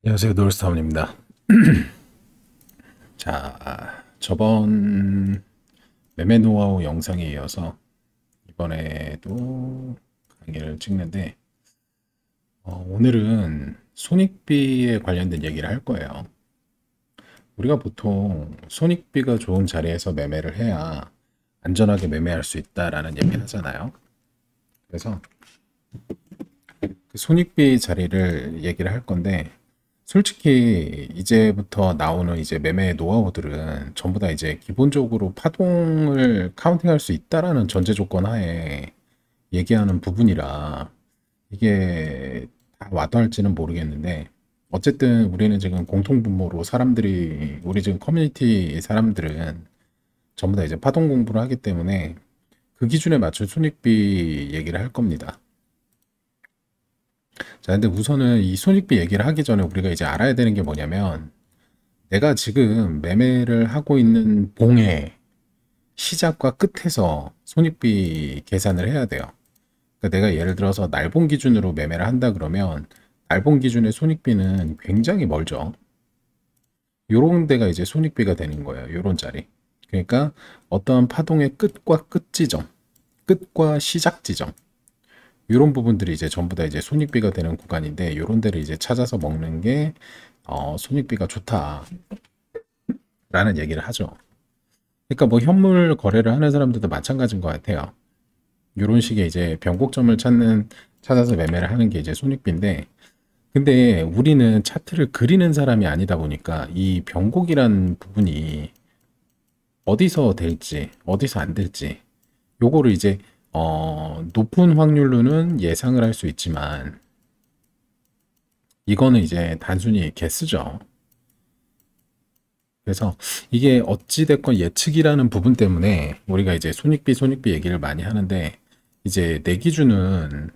안녕하세요, 노을스타운입니다. 자, 저번 매매 노하우 영상에 이어서 이번에도 강의를 찍는데 오늘은 손익비에 관련된 얘기를 할 거예요. 우리가 보통 손익비가 좋은 자리에서 매매를 해야 안전하게 매매할 수 있다라는 얘기를 하잖아요. 그래서 그 손익비 자리를 얘기를 할 건데, 솔직히 이제부터 나오는 이제 매매 노하우들은 전부 다 이제 기본적으로 파동을 카운팅할 수 있다라는 전제 조건 하에 얘기하는 부분이라 이게 다 와닿을지는 모르겠는데, 어쨌든 우리는 지금 공통분모로 사람들이, 우리 지금 커뮤니티 사람들은 전부 다 이제 파동 공부를 하기 때문에 그 기준에 맞춘 손익비 얘기를 할 겁니다. 자, 근데 우선은 이 손익비 얘기를 하기 전에 우리가 이제 알아야 되는 게 뭐냐면, 내가 지금 매매를 하고 있는 봉의 시작과 끝에서 손익비 계산을 해야 돼요. 그러니까 내가 예를 들어서 날봉 기준으로 매매를 한다 그러면 날봉 기준의 손익비는 굉장히 멀죠. 요런 데가 이제 손익비가 되는 거예요. 요런 자리. 그러니까 어떠한 파동의 끝과 끝 지점, 끝과 시작 지점, 이런 부분들이 이제 전부 다 이제 손익비가 되는 구간인데, 요런 데를 이제 찾아서 먹는 게 손익비가 좋다라는 얘기를 하죠. 그러니까 뭐 현물 거래를 하는 사람들도 마찬가지인 것 같아요. 요런 식의 이제 변곡점을 찾아서 매매를 하는 게 이제 손익비인데, 근데 우리는 차트를 그리는 사람이 아니다 보니까 이 변곡이란 부분이 어디서 될지 어디서 안 될지, 요거를 이제 높은 확률로는 예상을 할 수 있지만, 이거는 이제 단순히 개수죠. 그래서 이게 어찌됐건 예측이라는 부분 때문에 우리가 이제 손익비 얘기를 많이 하는데, 이제 내 기준은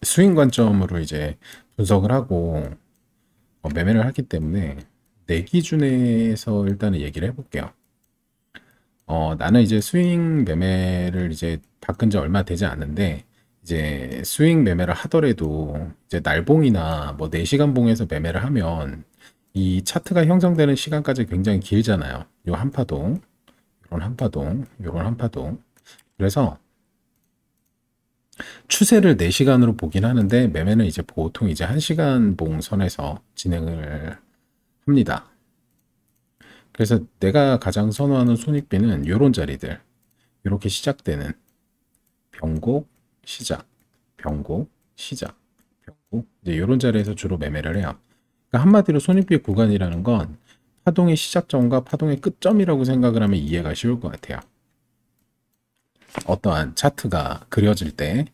스윙 관점으로 이제 분석을 하고 매매를 하기 때문에 내 기준에서 일단은 얘기를 해볼게요. 나는 이제 스윙 매매를 이제 바꾼 지 얼마 되지 않는데, 이제 스윙 매매를 하더라도 이제 날봉이나 뭐 4시간 봉에서 매매를 하면 이 차트가 형성되는 시간까지 굉장히 길잖아요. 요 한 파동, 요런 한 파동, 요런 한 파동. 그래서 추세를 4시간으로 보긴 하는데, 매매는 이제 보통 이제 1시간 봉 선에서 진행을 합니다. 그래서 내가 가장 선호하는 손익비는 요런 자리들, 이렇게 시작되는 변곡, 시작, 변곡, 시작, 변곡, 이제 요런 자리에서 주로 매매를 해요. 그러니까 한마디로 손익비 구간이라는 건 파동의 시작점과 파동의 끝점이라고 생각을 하면 이해가 쉬울 것 같아요. 어떠한 차트가 그려질 때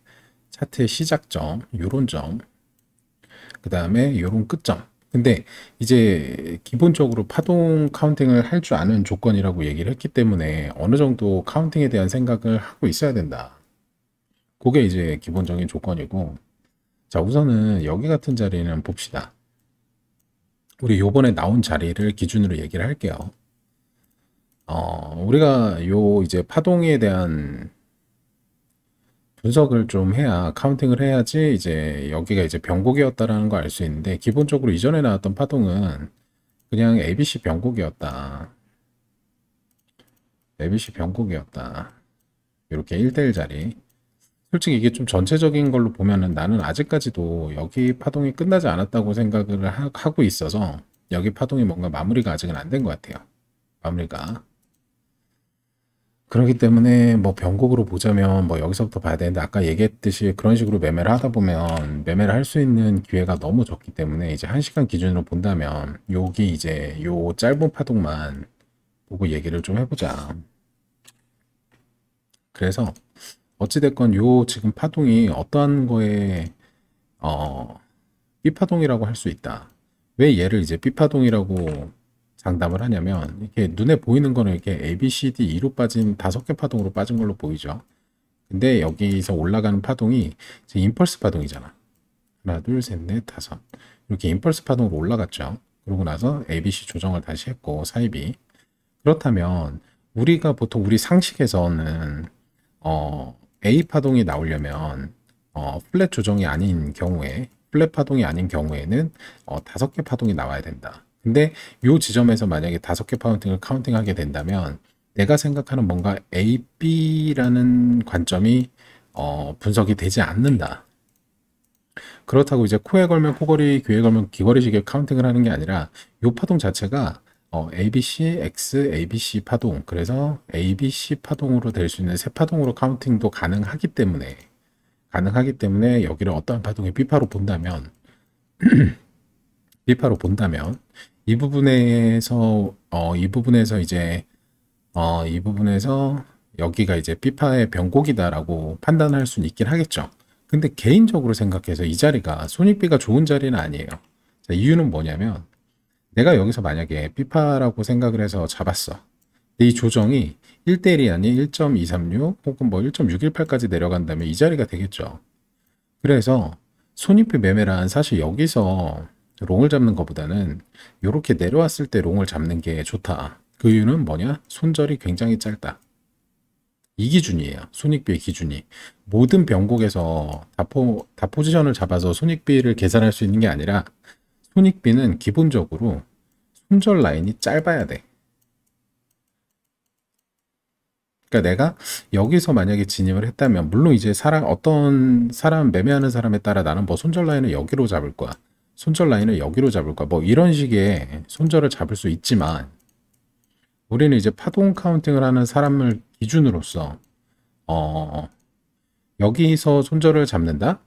차트의 시작점, 요런 점, 그 다음에 요런 끝점. 근데 이제 기본적으로 파동 카운팅을 할 줄 아는 조건이라고 얘기를 했기 때문에 어느 정도 카운팅에 대한 생각을 하고 있어야 된다. 그게 이제 기본적인 조건이고, 자, 우선은 여기 같은 자리는 봅시다. 우리 요번에 나온 자리를 기준으로 얘기를 할게요. 우리가 요 이제 파동에 대한 분석을 좀 해야, 카운팅을 해야지 이제 여기가 이제 변곡이었다라는 걸 알 수 있는데, 기본적으로 이전에 나왔던 파동은 그냥 ABC 변곡이었다. ABC 변곡이었다. 이렇게 1대1 자리. 솔직히 이게 좀 전체적인 걸로 보면은 나는 아직까지도 여기 파동이 끝나지 않았다고 생각을 하고 있어서, 여기 파동이 뭔가 마무리가 아직은 안 된 것 같아요. 마무리가. 그렇기 때문에 뭐 변곡으로 보자면 뭐 여기서부터 봐야 되는데, 아까 얘기했듯이 그런 식으로 매매를 하다 보면 매매를 할 수 있는 기회가 너무 적기 때문에, 이제 1시간 기준으로 본다면 여기 이제 요 짧은 파동만 보고 얘기를 좀 해보자. 그래서 어찌됐건 요 지금 파동이 어떠한 거에 B파동이라고 할 수 있다. 왜 얘를 이제 B파동이라고 장담을 하냐면, 이렇게 눈에 보이는 거는 이렇게 A, B, C, D, E로 빠진 5개 파동으로 빠진 걸로 보이죠. 근데 여기서 올라가는 파동이 이제 임펄스 파동이잖아. 하나, 둘, 셋, 넷, 다섯. 이렇게 임펄스 파동으로 올라갔죠. 그러고 나서 A, B, C 조정을 다시 했고, 사이비. 그렇다면 우리가 보통 우리 상식에서는 A 파동이 나오려면 플랫 조정이 아닌 경우에 플랫 파동이 아닌 경우에는 5개 파동이 나와야 된다. 근데 요 지점에서 만약에 5개 파운팅을 카운팅하게 된다면 내가 생각하는 뭔가 A, B라는 관점이 분석이 되지 않는다. 그렇다고 이제 코에 걸면 코걸이, 귀에 걸면 귀걸이식의 카운팅을 하는 게 아니라 요 파동 자체가 ABC, X, ABC 파동, 그래서 ABC 파동으로 될 수 있는 세 파동으로 카운팅도 가능하기 때문에 여기를 어떠한 파동의 B파로 본다면 이 부분에서 이제 이 부분에서 여기가 이제 B파의 변곡이다라고 판단할 수는 있긴 하겠죠. 근데 개인적으로 생각해서 이 자리가 손익비가 좋은 자리는 아니에요. 자, 이유는 뭐냐면 내가 여기서 만약에 B파라고 생각을 해서 잡았어. 근데 이 조정이 1대1이 아닌 1.236 혹은 뭐 1.618까지 내려간다면 이 자리가 되겠죠. 그래서 손익비 매매란 사실 여기서 롱을 잡는 것보다는 이렇게 내려왔을 때 롱을 잡는 게 좋다. 그 이유는 뭐냐? 손절이 굉장히 짧다. 이 기준이에요. 손익비의 기준이. 모든 변곡에서 다 포지션을 잡아서 손익비를 계산할 수 있는 게 아니라 손익비는 기본적으로 손절 라인이 짧아야 돼. 그러니까 내가 여기서 만약에 진입을 했다면 물론 이제 어떤 사람 매매하는 사람에 따라 나는 뭐 손절 라인을 여기로 잡을 거야. 손절 라인을 여기로 잡을 거야. 뭐 이런 식의 손절을 잡을 수 있지만 우리는 이제 파동 카운팅을 하는 사람을 기준으로서 여기서 손절을 잡는다?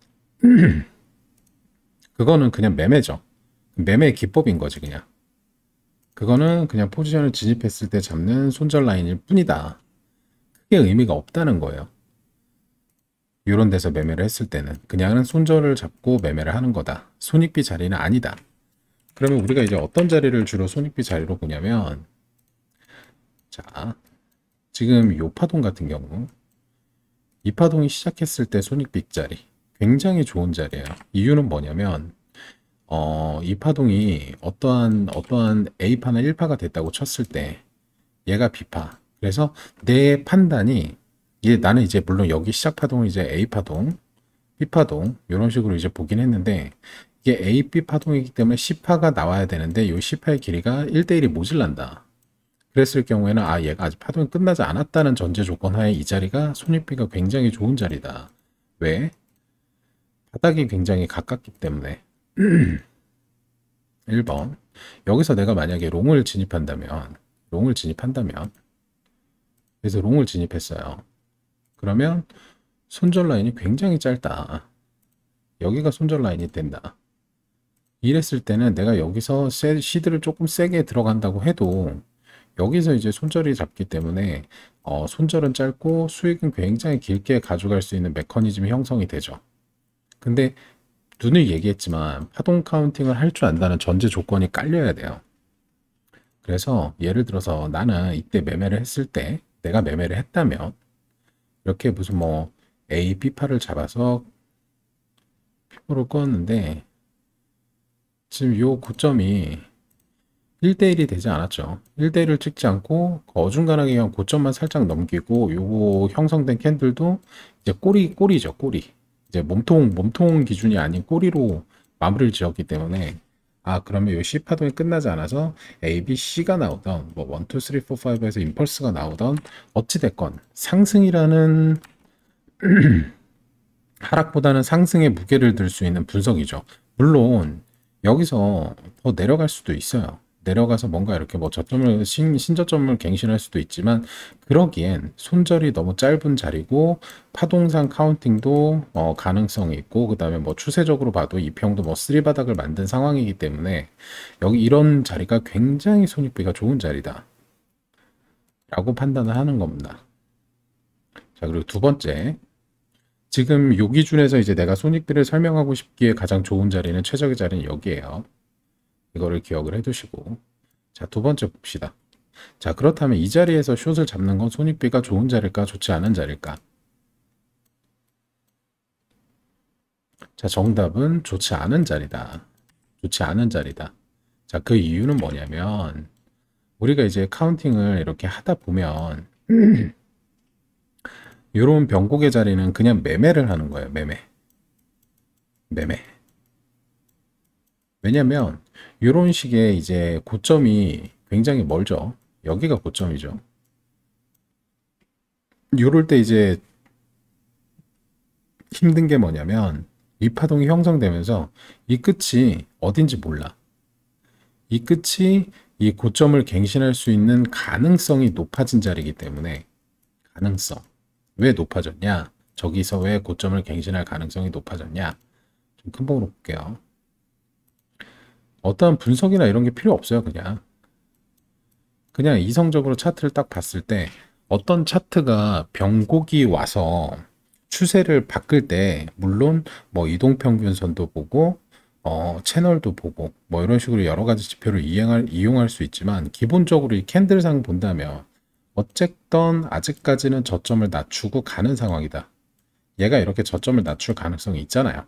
그거는 그냥 매매죠. 매매 기법인 거지 그냥. 그거는 그냥 포지션을 진입했을 때 잡는 손절 라인일 뿐이다. 크게 의미가 없다는 거예요. 이런 데서 매매를 했을 때는 그냥은 손절을 잡고 매매를 하는 거다. 손익비 자리는 아니다. 그러면 우리가 이제 어떤 자리를 주로 손익비 자리로 보냐면 자, 지금 요 파동 같은 경우 이 파동이 시작했을 때 손익비 자리 굉장히 좋은 자리예요. 이유는 뭐냐면 이 파동이 어떠한 A파나 1파가 됐다고 쳤을 때 얘가 B파. 그래서 내 판단이 나는 이제 물론 여기 시작 파동을 이제 A 파동, B 파동 이런 식으로 이제 보긴 했는데 이게 A, B 파동이기 때문에 C파가 나와야 되는데 이 C파의 길이가 1대1이 모질란다. 그랬을 경우에는 얘가 아직 파동이 끝나지 않았다는 전제 조건 하에 이 자리가 손익비가 굉장히 좋은 자리다. 왜? 바닥이 굉장히 가깝기 때문에 1번 여기서 내가 만약에 롱을 진입한다면 그래서 롱을 진입했어요. 그러면 손절 라인이 굉장히 짧다. 여기가 손절 라인이 된다. 이랬을 때는 내가 여기서 시드를 조금 세게 들어간다고 해도 여기서 이제 손절이 잡기 때문에 손절은 짧고 수익은 굉장히 길게 가져갈 수 있는 메커니즘이 형성이 되죠. 근데 눈을 얘기했지만 파동 카운팅을 할 줄 안다는 전제 조건이 깔려야 돼요. 그래서 예를 들어서 나는 이때 매매를 했을 때 내가 매매를 했다면 이렇게 무슨 뭐 A, B파를 잡아서 피보를 껐는데 지금 요 고점이 1대1이 되지 않았죠. 1대1을 찍지 않고 어중간하게 그냥 고점만 살짝 넘기고 요 형성된 캔들도 이제 꼬리죠, 꼬리. 이제 몸통 기준이 아닌 꼬리로 마무리를 지었기 때문에 그러면 요 C 파동이 끝나지 않아서 A, B, C가 나오던 뭐 1, 2, 3, 4, 5에서 임펄스가 나오던 어찌됐건 상승이라는 하락보다는 상승의 무게를 들 수 있는 분석이죠. 물론 여기서 더 내려갈 수도 있어요. 내려가서 뭔가 이렇게 뭐 저점을 신저점을 갱신할 수도 있지만 그러기엔 손절이 너무 짧은 자리고 파동상 카운팅도 가능성이 있고 그 다음에 뭐 추세적으로 봐도 이평도 뭐 쓰리바닥을 만든 상황이기 때문에 여기 이런 자리가 굉장히 손익비가 좋은 자리다 라고 판단을 하는 겁니다. 자, 그리고 두 번째, 지금 요 기준에서 이제 내가 손익비를 설명하고 싶기에 가장 좋은 자리는 최적의 자리는 여기에요. 이거를 기억을 해두시고, 자, 두 번째 봅시다. 자, 그렇다면 이 자리에서 숏을 잡는 건 손익비가 좋은 자리일까 좋지 않은 자리일까? 자, 정답은 좋지 않은 자리다. 좋지 않은 자리다. 자, 그 이유는 뭐냐면 우리가 이제 카운팅을 이렇게 하다 보면 이런 변곡의 자리는 그냥 매매를 하는 거예요. 매매. 왜냐면 이런 식의 이제 고점이 굉장히 멀죠. 여기가 고점이죠. 요럴 때 이제 힘든 게 뭐냐면 이 파동이 형성되면서 이 끝이 어딘지 몰라. 이 끝이 이 고점을 갱신할 수 있는 가능성이 높아진 자리이기 때문에 가능성. 왜 높아졌냐? 저기서 왜 고점을 갱신할 가능성이 높아졌냐? 좀 큰 봉으로 볼게요. 어떠한 분석이나 이런 게 필요 없어요. 그냥 이성적으로 차트를 딱 봤을 때 어떤 차트가 변곡이 와서 추세를 바꿀 때 물론 뭐 이동평균선도 보고 채널도 보고 뭐 이런 식으로 여러 가지 지표를 이용할 수 있지만 기본적으로 이 캔들상 본다면 어쨌든 아직까지는 저점을 낮추고 가는 상황이다. 얘가 이렇게 저점을 낮출 가능성이 있잖아요.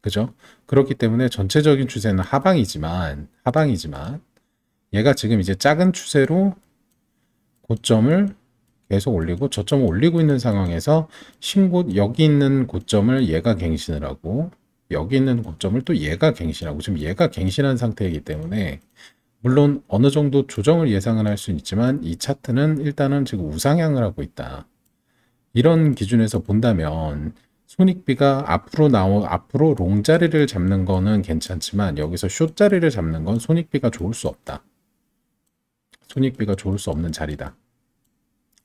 그죠? 그렇기 때문에 전체적인 추세는 하방이지만 얘가 지금 이제 작은 추세로 고점을 계속 올리고 저점을 올리고 있는 상황에서 여기 있는 고점을 얘가 갱신을 하고 여기 있는 고점을 또 얘가 갱신하고 지금 얘가 갱신한 상태이기 때문에 물론 어느 정도 조정을 예상은 할 수는 있지만 이 차트는 일단은 지금 우상향을 하고 있다. 이런 기준에서 본다면 손익비가 앞으로 롱 자리를 잡는 거는 괜찮지만 여기서 숏 자리를 잡는 건 손익비가 좋을 수 없다. 손익비가 좋을 수 없는 자리다.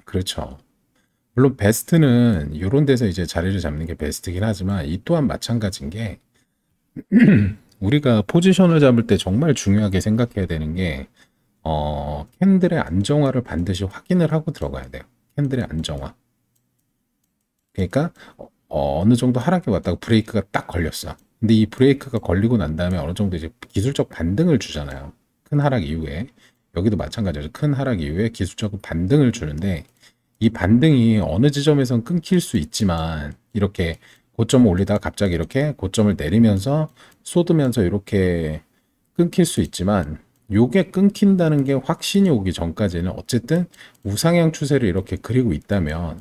그렇죠. 물론 베스트는 이런 데서 이제 자리를 잡는 게 베스트긴 하지만 이 또한 마찬가지인 게 우리가 포지션을 잡을 때 정말 중요하게 생각해야 되는 게 캔들의 안정화를 반드시 확인을 하고 들어가야 돼요. 캔들의 안정화. 그러니까 어느 정도 하락이 왔다고 브레이크가 딱 걸렸어. 근데 이 브레이크가 걸리고 난 다음에 어느 정도 이제 기술적 반등을 주잖아요. 큰 하락 이후에. 여기도 마찬가지죠. 큰 하락 이후에 기술적 반등을 주는데 이 반등이 어느 지점에선 끊길 수 있지만 이렇게 고점을 올리다가 갑자기 이렇게 고점을 내리면서 쏟으면서 이렇게 끊길 수 있지만 요게 끊긴다는 게 확신이 오기 전까지는 어쨌든 우상향 추세를 이렇게 그리고 있다면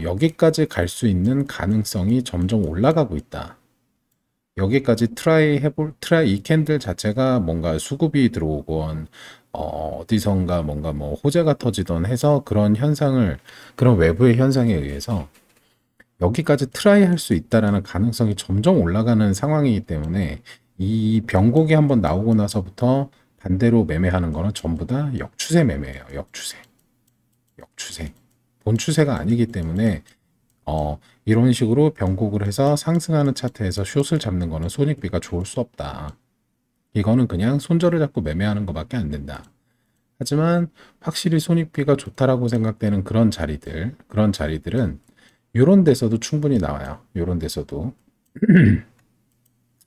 여기까지 갈 수 있는 가능성이 점점 올라가고 있다. 여기까지 이 캔들 자체가 뭔가 수급이 들어오건 어디선가 뭔가 뭐 호재가 터지던 해서 그런 외부의 현상에 의해서 여기까지 트라이 할 수 있다라는 가능성이 점점 올라가는 상황이기 때문에 이 변곡이 한번 나오고 나서부터 반대로 매매하는 거는 전부 다 역추세 매매예요. 역추세. 본 추세가 아니기 때문에 이런 식으로 변곡을 해서 상승하는 차트에서 숏을 잡는 거는 손익비가 좋을 수 없다. 이거는 그냥 손절을 잡고 매매하는 것밖에 안 된다. 하지만 확실히 손익비가 좋다라고 생각되는 그런 자리들은 이런 데서도 충분히 나와요. 이런 데서도.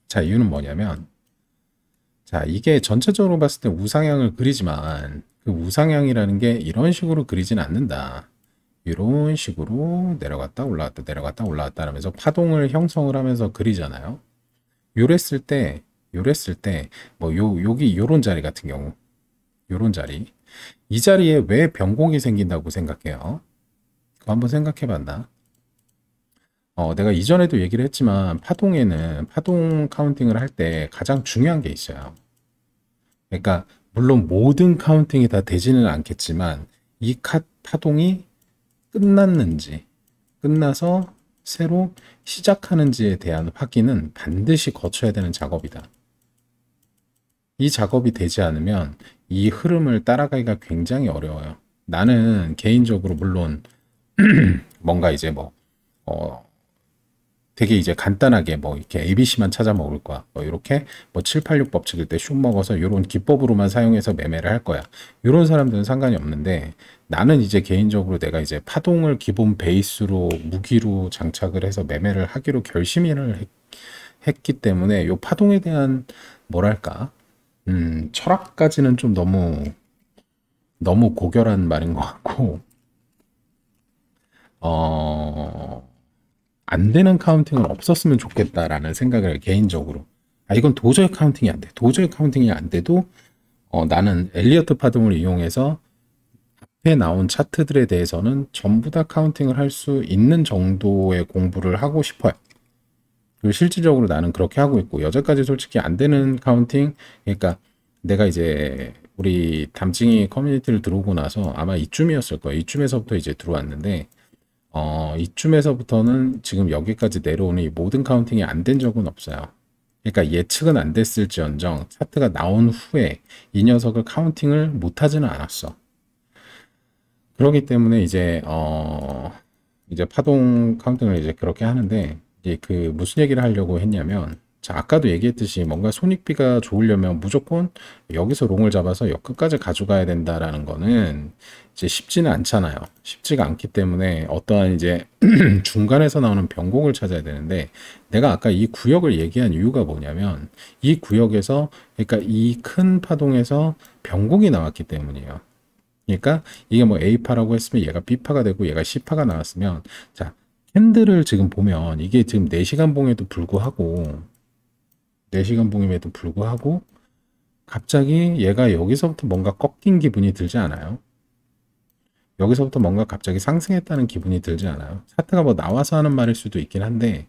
자, 이유는 뭐냐면 자, 이게 전체적으로 봤을 때 우상향을 그리지만 그 우상향이라는 게 이런 식으로 그리진 않는다. 이런 식으로 내려갔다 올라갔다 하면서 파동을 형성을 하면서 그리잖아요. 요랬을 때 뭐 여기 요런 자리 같은 경우 요런 자리 이 자리에 왜 변곡이 생긴다고 생각해요? 그거 한번 생각해 봤나? 내가 이전에도 얘기를 했지만 파동 카운팅을 할 때 가장 중요한 게 있어요. 그러니까 물론 모든 카운팅이 다 되지는 않겠지만 이 파동이 끝나서 새로 시작하는지에 대한 확인은 반드시 거쳐야 되는 작업이다. 이 작업이 되지 않으면 이 흐름을 따라가기가 굉장히 어려워요. 나는 개인적으로 물론 뭔가 이제 되게 이제 간단하게 이렇게 ABC만 찾아 먹을 거야. 이렇게 786 법칙일 때 숏 먹어서 이런 기법으로만 사용해서 매매를 할 거야. 이런 사람들은 상관이 없는데 나는 이제 개인적으로 내가 이제 파동을 기본 베이스로 무기로 장착을 해서 매매를 하기로 결심을 했기 때문에 이 파동에 대한 뭐랄까 철학까지는 좀 너무 고결한 말인 것 같고 안 되는 카운팅은 없었으면 좋겠다라는 생각을 해요, 개인적으로. 이건 도저히 카운팅이 안 돼. 도저히 카운팅이 안 돼도 나는 엘리어트 파동을 이용해서 앞에 나온 차트들에 대해서는 전부 다 카운팅을 할 수 있는 정도의 공부를 하고 싶어요. 그리고 실질적으로 나는 그렇게 하고 있고, 여기까지 솔직히 안 되는 카운팅, 그러니까 내가 이제 우리 담징이 커뮤니티를 들어오고 나서 아마 이쯤이었을 거예요. 이쯤에서부터 이제 들어왔는데, 이쯤에서부터는 지금 여기까지 내려오는 이 모든 카운팅이 안 된 적은 없어요. 그러니까 예측은 안 됐을지언정 차트가 나온 후에 이 녀석을 카운팅을 못 하지는 않았어. 그렇기 때문에 이제 파동 카운팅을 이제 그렇게 하는데, 이제 그 무슨 얘기를 하려고 했냐면, 자, 아까도 얘기했듯이 뭔가 손익비가 좋으려면 무조건 여기서 롱을 잡아서 역 끝까지 가져가야 된다라는 거는 이제 쉽지는 않잖아요. 쉽지가 않기 때문에 어떠한 이제 중간에서 나오는 변곡을 찾아야 되는데, 내가 아까 이 구역을 얘기한 이유가 뭐냐면, 이 구역에서, 그러니까 이 큰 파동에서 변곡이 나왔기 때문이에요. 그러니까 이게 뭐 A파라고 했으면 얘가 B파가 되고 얘가 C파가 나왔으면, 자, 캔들을 지금 보면 이게 지금 4시간 봉에도 불구하고 4시간 봉임에도 불구하고 갑자기 얘가 여기서부터 뭔가 꺾인 기분이 들지 않아요? 여기서부터 뭔가 갑자기 상승했다는 기분이 들지 않아요? 차트가 뭐 나와서 하는 말일 수도 있긴 한데,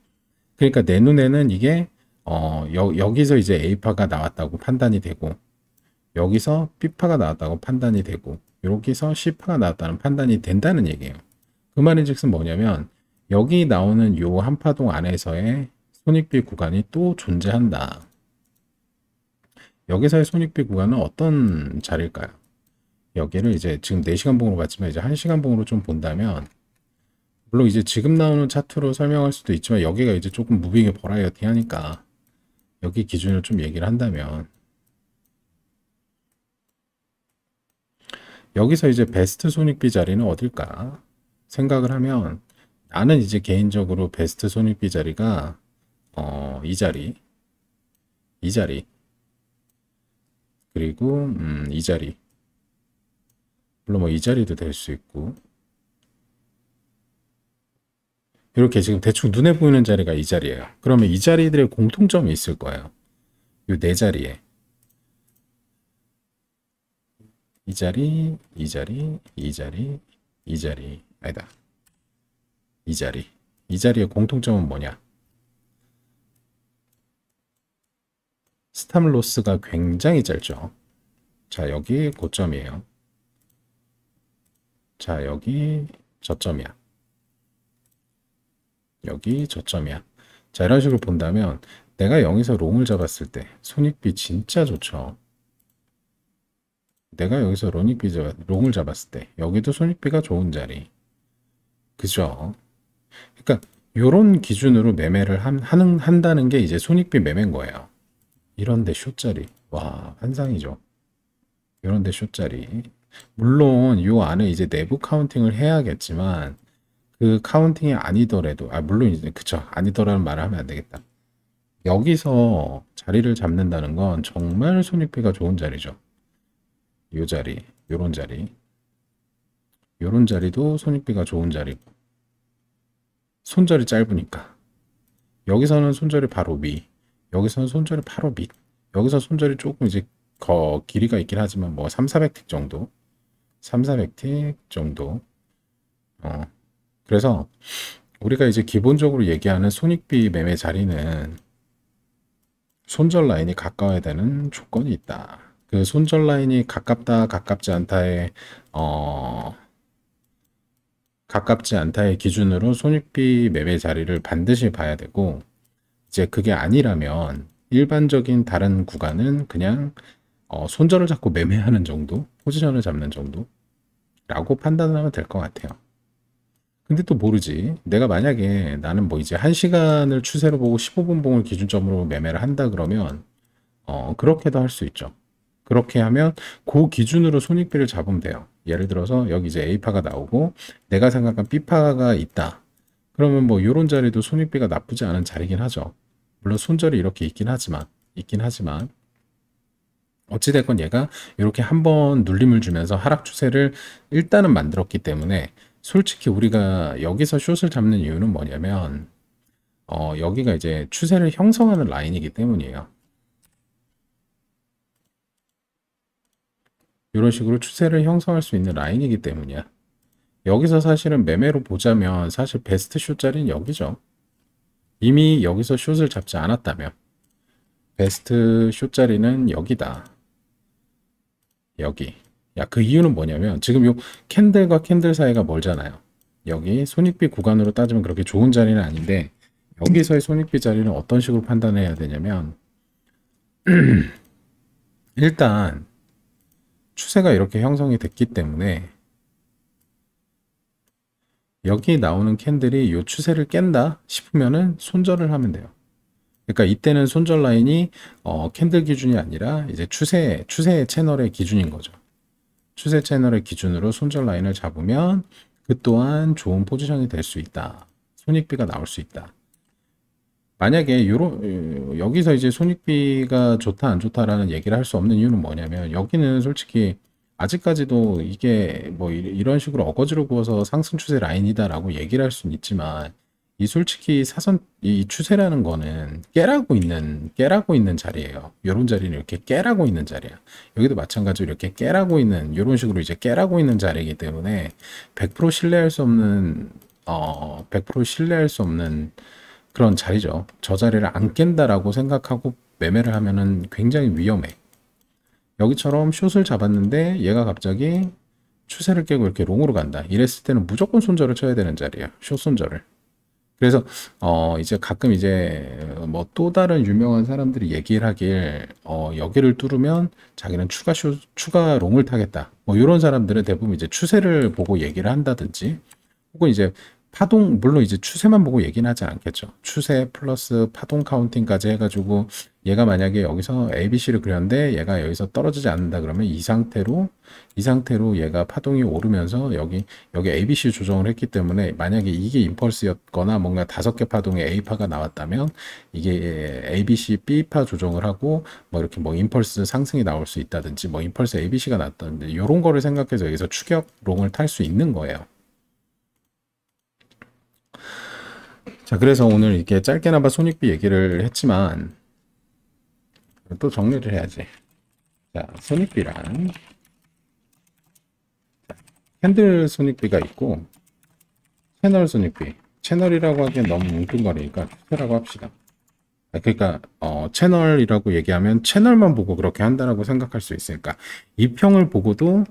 그러니까 내 눈에는 이게 여기서 이제 A파가 나왔다고 판단이 되고, 여기서 B파가 나왔다고 판단이 되고, 여기서 C파가 나왔다는 판단이 된다는 얘기예요. 그 말인즉슨 뭐냐면, 여기 나오는 요 한파동 안에서의 손익비 구간이 또 존재한다. 여기서의 손익비 구간은 어떤 자리일까요? 여기를 이제 지금 4시간 봉으로 봤지만 이제 1시간 봉으로 좀 본다면, 물론 이제 지금 나오는 차트로 설명할 수도 있지만 여기가 이제 조금 무빙이 버라이어티 하니까 여기 기준을 좀 얘기를 한다면, 여기서 이제 베스트 손익비 자리는 어딜까 생각을 하면, 나는 이제 개인적으로 베스트 손익비 자리가 이 자리, 이 자리, 그리고 이 자리, 물론 뭐 이 자리도 될 수 있고, 이렇게 지금 대충 눈에 보이는 자리가 이 자리예요. 그러면 이 자리들의 공통점이 있을 거예요. 이 네 자리에 이 자리, 이 자리, 이 자리, 이 자리, 아니다, 이 자리. 이 자리의 공통점은 뭐냐? 스탑로스가 굉장히 짧죠. 자, 여기 고점이에요. 자, 여기 저점이야. 여기 저점이야. 자, 이런 식으로 본다면 내가 여기서 롱을 잡았을 때 손익비 진짜 좋죠. 내가 여기서 롱을 잡았을 때 여기도 손익비가 좋은 자리. 그죠? 그러니까 요런 기준으로 매매를 한다는 게 이제 손익비 매매인 거예요. 이런데 숏자리. 와, 환상이죠. 이런데 숏자리. 물론 요 안에 이제 내부 카운팅을 해야겠지만, 그 카운팅이 아니더라도, 물론 이제 그쵸, 아니더라는 말을 하면 안 되겠다. 여기서 자리를 잡는다는 건 정말 손익비가 좋은 자리죠. 요 자리, 요런 자리, 요런 자리도 손익비가 좋은 자리고, 손절이 짧으니까 여기서는 손절이 바로 위, 여기서는 손절이 바로 밑, 여기서 손절이 조금 이제 길이가 있긴 하지만 뭐 3, 400틱 정도, 3, 400틱 정도. 그래서 우리가 이제 기본적으로 얘기하는 손익비 매매 자리는 손절 라인이 가까워야 되는 조건이 있다. 그 손절 라인이 가깝다, 가깝지 않다의 가깝지 않다의 기준으로 손익비 매매 자리를 반드시 봐야 되고, 이제 그게 아니라면 일반적인 다른 구간은 그냥 손절을 잡고 매매하는 정도, 포지션을 잡는 정도라고 판단을 하면 될 것 같아요. 근데 또 모르지. 내가 만약에 나는 뭐 이제 1시간을 추세로 보고 15분 봉을 기준점으로 매매를 한다 그러면 그렇게도 할 수 있죠. 그렇게 하면 그 기준으로 손익비를 잡으면 돼요. 예를 들어서 여기 이제 A파가 나오고 내가 생각한 B파가 있다. 그러면 뭐 이런 자리도 손익비가 나쁘지 않은 자리긴 하죠. 물론 손절이 이렇게 있긴 하지만 어찌됐건 얘가 이렇게 한번 눌림을 주면서 하락 추세를 일단은 만들었기 때문에, 솔직히 우리가 여기서 숏을 잡는 이유는 뭐냐면 여기가 이제 추세를 형성하는 라인이기 때문이에요. 이런 식으로 추세를 형성할 수 있는 라인이기 때문이야. 여기서 사실은 매매로 보자면 사실 베스트 숏 자리는 여기죠. 이미 여기서 숏을 잡지 않았다면 베스트 숏 자리는 여기다. 여기. 야, 그 이유는 뭐냐면 지금 요 캔들과 캔들 사이가 멀잖아요. 여기 손익비 구간으로 따지면 그렇게 좋은 자리는 아닌데 여기서의 손익비 자리는 어떤 식으로 판단해야 되냐면 일단 추세가 이렇게 형성이 됐기 때문에 여기 나오는 캔들이 이 추세를 깬다 싶으면은 손절을 하면 돼요. 그러니까 이때는 손절 라인이 캔들 기준이 아니라 이제 추세 채널의 기준인 거죠. 추세 채널의 기준으로 손절 라인을 잡으면 그 또한 좋은 포지션이 될 수 있다. 손익비가 나올 수 있다. 만약에 여기서 이제 손익비가 좋다 안 좋다라는 얘기를 할 수 없는 이유는 뭐냐면 여기는 솔직히 아직까지도 이게 뭐 이런 식으로 어거지로 구워서 상승 추세 라인이다라고 얘기를 할 수는 있지만 이 솔직히 이 추세라는 거는 깨라고 있는 자리예요. 이런 자리는 이렇게 깨라고 있는 자리야. 여기도 마찬가지로 이렇게 깨라고 있는 이런 식으로 이제 깨라고 있는 자리이기 때문에 100% 신뢰할 수 없는 100% 신뢰할 수 없는 그런 자리죠. 저 자리를 안 깬다라고 생각하고 매매를 하면은 굉장히 위험해. 여기처럼 숏을 잡았는데 얘가 갑자기 추세를 깨고 이렇게 롱으로 간다. 이랬을 때는 무조건 손절을 쳐야 되는 자리예요. 숏 손절을. 그래서 이제 가끔 이제 뭐 또 다른 유명한 사람들이 얘기를 하길 여기를 뚫으면 자기는 추가 롱을 타겠다. 뭐 이런 사람들은 대부분 이제 추세를 보고 얘기를 한다든지 혹은 이제 파동, 물론 이제 추세만 보고 얘기는 하지 않겠죠. 추세 플러스 파동 카운팅까지 해가지고 얘가 만약에 여기서 ABC를 그렸는데 얘가 여기서 떨어지지 않는다 그러면 이 상태로 얘가 파동이 오르면서 여기 ABC 조정을 했기 때문에 만약에 이게 임펄스였거나 뭔가 5개 파동에 A파가 나왔다면 이게 ABC B파 조정을 하고 뭐 이렇게 뭐 임펄스 상승이 나올 수 있다든지 뭐 임펄스 ABC가 났다든지 이런 거를 생각해서 여기서 추격 롱을 탈 수 있는 거예요. 자, 그래서 오늘 이렇게 짧게나마 손익비 얘기를 했지만 또 정리를 해야지. 자, 손익비란 캔들 손익비가 있고 채널 손익비. 채널이라고 하기엔 너무 뭉뚱거리니까 추세라고 합시다. 그러니까 채널이라고 얘기하면 채널만 보고 그렇게 한다라고 생각할 수 있으니까 이평을 보고도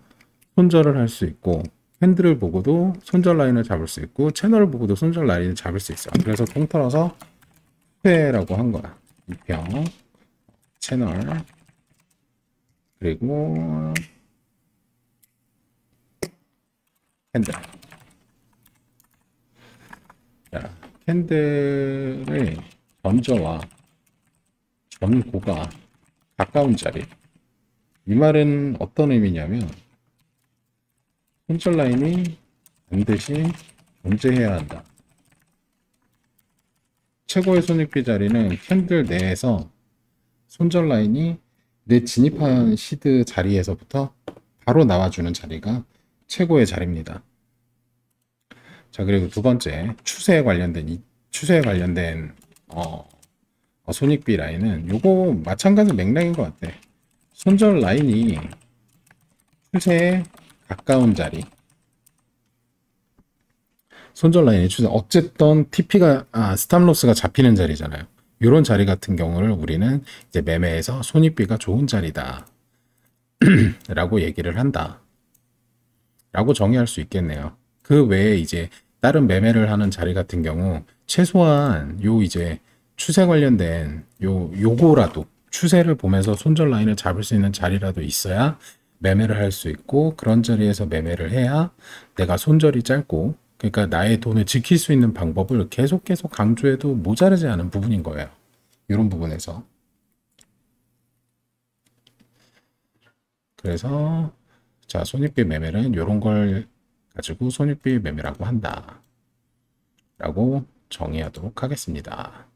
손절을 할 수 있고 캔들을 보고도 손절 라인을 잡을 수 있고 채널을 보고도 손절 라인을 잡을 수 있어요. 그래서 통틀어서 추세라고 한 거야. 이평, 채널, 그리고 캔들. 자, 캔들의 전저와 전고가 가까운 자리. 이 말은 어떤 의미냐면 손절 라인이 반드시 존재해야 한다. 최고의 손익비 자리는 캔들 내에서 손절 라인이 내 진입한 시드 자리에서부터 바로 나와주는 자리가 최고의 자리입니다. 자, 그리고 두 번째 추세에 관련된 손익비 라인은 요거 마찬가지 맥락인 것 같아. 손절 라인이 추세에 가까운 자리. 손절 라인이 추세. 어쨌든 TP가 스탑로스가 잡히는 자리잖아요. 이런 자리 같은 경우를 우리는 이제 매매에서 손익비가 좋은 자리다. 라고 얘기를 한다. 라고 정의할 수 있겠네요. 그 외에 이제 다른 매매를 하는 자리 같은 경우 최소한 요 이제 추세 관련된 요거라도 추세를 보면서 손절 라인을 잡을 수 있는 자리라도 있어야 매매를 할 수 있고 그런 자리에서 매매를 해야 내가 손절이 짧고 그러니까 나의 돈을 지킬 수 있는 방법을 계속 강조해도 모자르지 않은 부분인 거예요. 이런 부분에서. 그래서 자, 손익비 매매는 이런 걸 가지고 손익비 매매라고 한다. 라고 정의하도록 하겠습니다.